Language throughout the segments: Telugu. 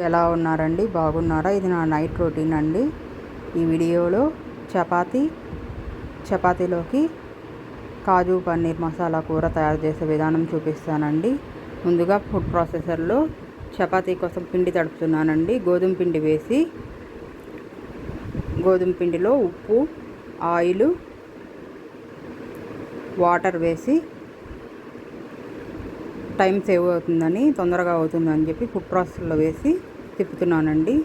ఎలా ఉన్నారండి? బాగున్నారా? ఇది నా నైట్ రొటీన్ అండి. ఈ వీడియోలో చపాతీలోకి కాజు పన్నీర్ మసాలా కూర తయారు చేసే విధానం చూపిస్తానండి. ముందుగా ఫుడ్ ప్రాసెసర్లో చపాతీ కోసం పిండి తడుపుతున్నానండి. గోధుమ పిండి వేసి గోధుమ పిండిలో ఉప్పు, ఆయిల్, వాటర్ వేసి టైం సేవ్ అవుతుందని, తొందరగా అవుతుందని చెప్పి ఫుడ్ ప్రాసెసర్లో వేసి తిప్పుతున్నానండి.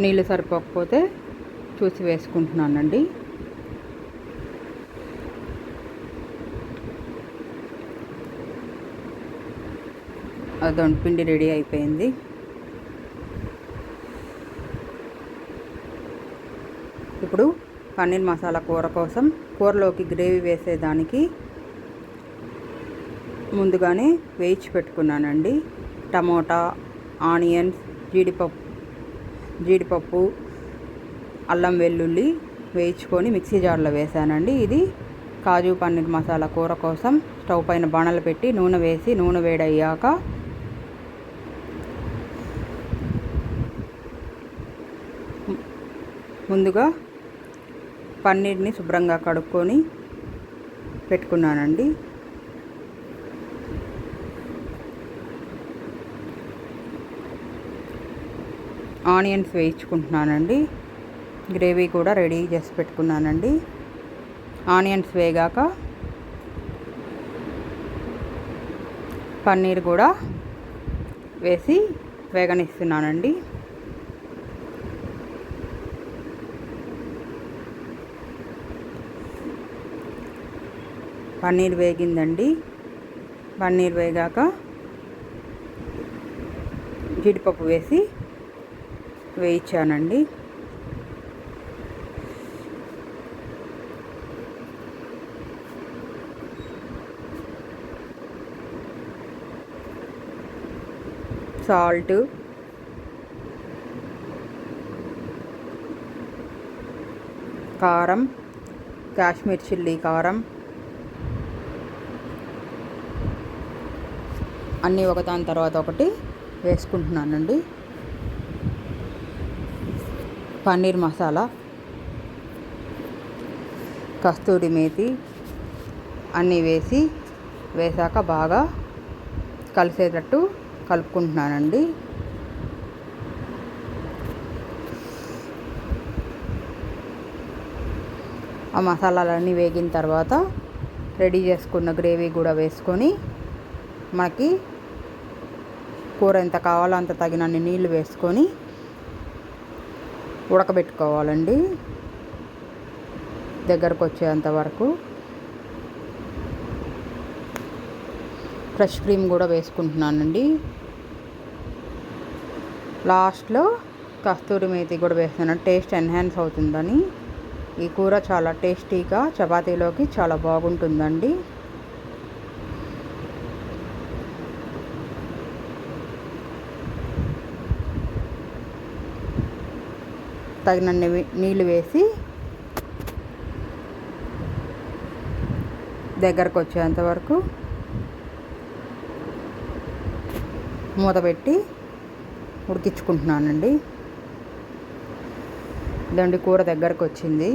నీళ్ళు సరిపోకపోతే చూసి వేసుకుంటున్నానండి. అదొండి పిండి రెడీ అయిపోయింది. ఇప్పుడు పన్నీర్ మసాలా కూర కోసం కూరలోకి గ్రేవీ వేసేదానికి ముందుగానే వేయించి పెట్టుకున్నానండి. టమోటా, ఆనియన్స్, జీడిపప్పు, అల్లం వెల్లుల్లి వేయించుకొని మిక్సీ జార్లో వేసానండి. ఇది కాజు పన్నీర్ మసాలా కూర కోసం స్టవ్ పైన బాణలు పెట్టి నూనె వేసి నూనె వేడయ్యాక ముందుగా పన్నీర్ని శుభ్రంగా కడుక్కొని పెట్టుకున్నానండి. ఆనియన్స్ వేయించుకుంటున్నానండి. గ్రేవీ కూడా రెడీ చేసి పెట్టుకున్నానండి. ఆనియన్స్ వేగాక పన్నీర్ కూడా వేసి వేగనిస్తున్నానండి. పన్నీర్ వేగిందండి. పన్నీర్ వేగాక జీడిపప్పు వేసి వేయించానండి. సాల్ట్, కారం, కాశ్మీర్ చిల్లీ కారం అన్నీ ఒకదాని తర్వాత ఒకటి వేసుకుంటున్నానండి. పన్నీర్ మసాలా, కస్తూరి మేతి అన్నీ వేసాక బాగా కలిసేటట్టు కలుపుకుంటున్నానండి. ఆ మసాలాలన్నీ వేగిన తర్వాత రెడీ చేసుకున్న గ్రేవీ కూడా వేసుకొని మనకి కూర ఎంత కావాలో అంత తగినన్ని నీళ్ళు వేసుకొని ఉడకబెట్టుకోవాలండి. దగ్గరకు వచ్చేంత వరకు ఫ్రెష్ క్రీమ్ కూడా వేసుకుంటున్నానండి. లాస్ట్లో కస్తూరి మేతి కూడా వేస్తున్నాను, టేస్ట్ ఎన్హాన్స్ అవుతుందని. ఈ కూర చాలా టేస్టీగా చపాతీలోకి చాలా బాగుంటుందండి. తగినన్ని నీళ్ళు వేసి దగ్గరకు వచ్చేంత వరకు మూత పెట్టి ఉడికించుకుంటున్నానండి. ఇదండి కూర దగ్గరకు వచ్చింది.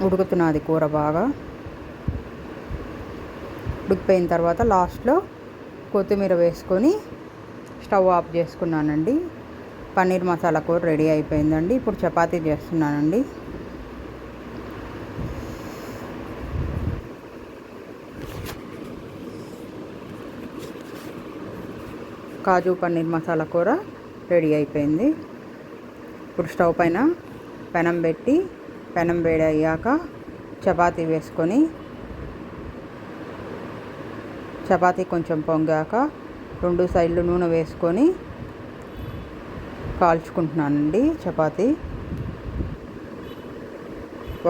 ఉడుకుతున్నది కూర బాగా. ఉడికిపోయిన తర్వాత లాస్ట్లో కొత్తిమీర వేసుకొని స్టవ్ ఆఫ్ చేసుకున్నానండి. పన్నీర్ మసాలా కూర రెడీ అయిపోయిందండి. ఇప్పుడు చపాతీ చేస్తున్నానండి. కాజు పన్నీర్ మసాలా కూర రెడీ అయిపోయింది. ఇప్పుడు స్టవ్ పైన పెనం పెట్టి పెనం వేడి అయ్యాక చపాతీ వేసుకొని చపాతీ కొంచెం పొంగాక రెండు సైడ్లు నూనె వేసుకొని కాల్చుకుంటున్నానండి చపాతీ.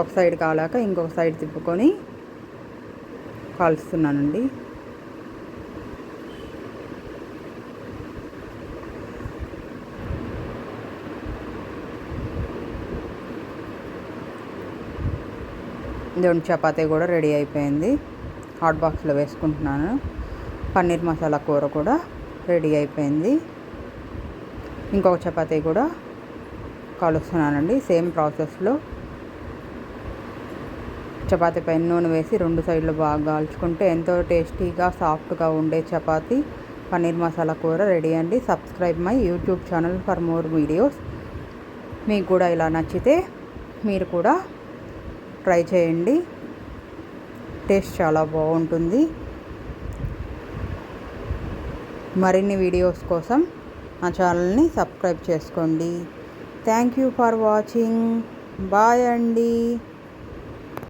ఒక సైడ్ కాలాక ఇంకొక సైడ్ తిప్పుకొని కాల్చుతున్నానండి. ఇదిగోండి చపాతీ కూడా రెడీ అయిపోయింది. హాట్ బాక్స్లో వేసుకుంటున్నాను. పన్నీర్ మసాలా కూర కూడా రెడీ అయిపోయింది. ఇంకొక చపాతీ కూడా కాలుస్తున్నానండి సేమ్ ప్రాసెస్లో. చపాతీ పైన నూనె వేసి 2 సైడ్లు బాగా కాల్చుకుంటే ఎంతో టేస్టీగా సాఫ్ట్గా ఉండే చపాతీ పన్నీర్ మసాలా కూర రెడీ అండి. Subscribe my YouTube channel for more videos. మీకు కూడా ఇలా నచ్చితే మీరు కూడా ట్రై చేయండి. టేస్ట్ చాలా బాగుంటుంది. మరిన్ని వీడియోస్ కోసం నా ఛానల్ని సబ్స్క్రైబ్ చేసుకోండి. Thank you for watching. Bye అండి.